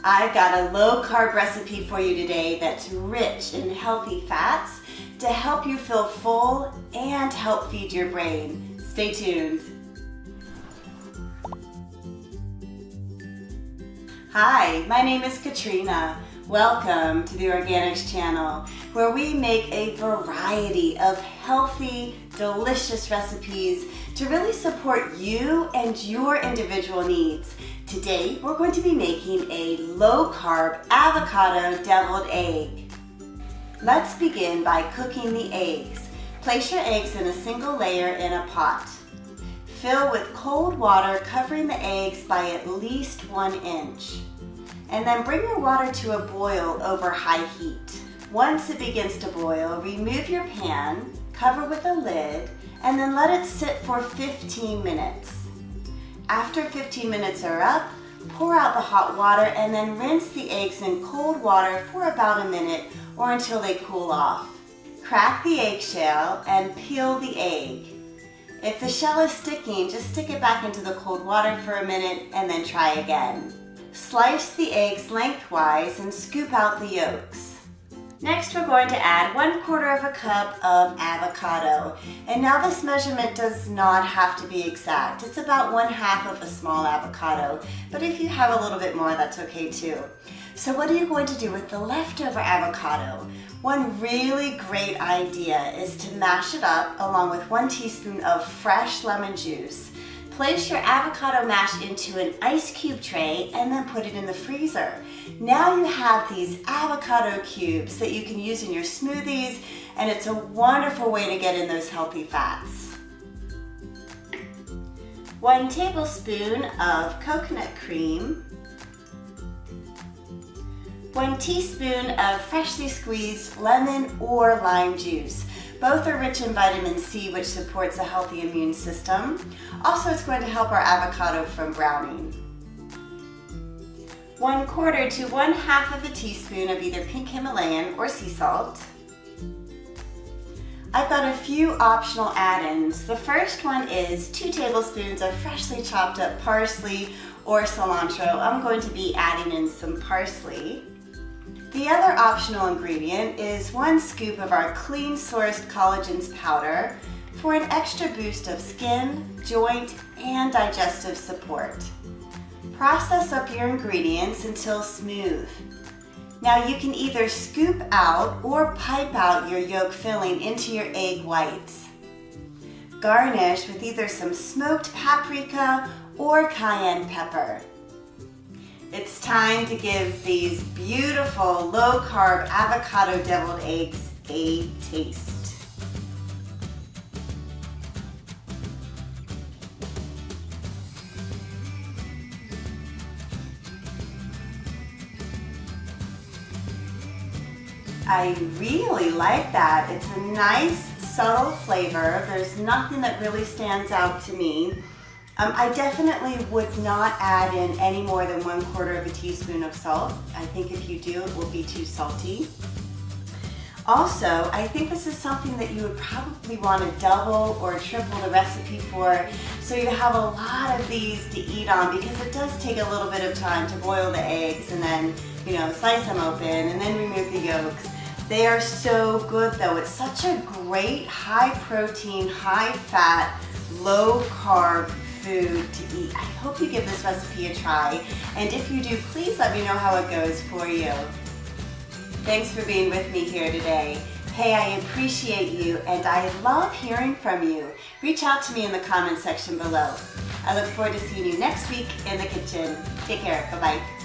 I've got a low-carb recipe for you today that's rich in healthy fats to help you feel full and help feed your brain. Stay tuned. Hi, my name is Katrina. Welcome to the Organixx channel, where we make a variety of healthy, delicious recipes to really support you and your individual needs. Today, we're going to be making a low-carb avocado deviled egg. Let's begin by cooking the eggs. Place your eggs in a single layer in a pot. Fill with cold water, covering the eggs by at least 1 inch. And then bring your water to a boil over high heat. Once it begins to boil, remove your pan, cover with a lid, and then let it sit for 15 minutes. After 15 minutes are up, pour out the hot water and then rinse the eggs in cold water for about a minute or until they cool off. Crack the eggshell and peel the egg. If the shell is sticking, just stick it back into the cold water for a minute and then try again. Slice the eggs lengthwise and scoop out the yolks. Next, we're going to add 1/4 cup of avocado. And now this measurement does not have to be exact. It's about 1/2 of a small avocado. But if you have a little bit more, that's okay too. So what are you going to do with the leftover avocado? One really great idea is to mash it up along with 1 teaspoon of fresh lemon juice. Place your avocado mash into an ice cube tray and then put it in the freezer. Now you have these avocado cubes that you can use in your smoothies, and it's a wonderful way to get in those healthy fats. 1 tablespoon of coconut cream. 1 teaspoon of freshly squeezed lemon or lime juice. Both are rich in vitamin C, which supports a healthy immune system. Also, it's going to help our avocado from browning. 1/4 to 1/2 of a teaspoon of either pink Himalayan or sea salt. I've got a few optional add-ins. The first one is 2 tablespoons of freshly chopped up parsley or cilantro. I'm going to be adding in some parsley. The other optional ingredient is 1 scoop of our clean sourced collagens powder for an extra boost of skin, joint, and digestive support. Process up your ingredients until smooth. Now you can either scoop out or pipe out your yolk filling into your egg whites. Garnish with either some smoked paprika or cayenne pepper. It's time to give these beautiful low-carb avocado deviled eggs a taste. I really like that. It's a nice, subtle flavor. There's nothing that really stands out to me. I definitely would not add in any more than 1/4 of a teaspoon of salt. I think if you do, it will be too salty. Also, I think this is something that you would probably want to double or triple the recipe for, so you have a lot of these to eat on, because it does take a little bit of time to boil the eggs and then, slice them open and then remove the yolks. They are so good though. It's such a great high protein, high fat, low carb food to eat. I hope you give this recipe a try, and if you do, please let me know how it goes for you. Thanks for being with me here today. Hey, I appreciate you, and I love hearing from you. Reach out to me in the comment section below. I look forward to seeing you next week in the kitchen. Take care. Bye-bye.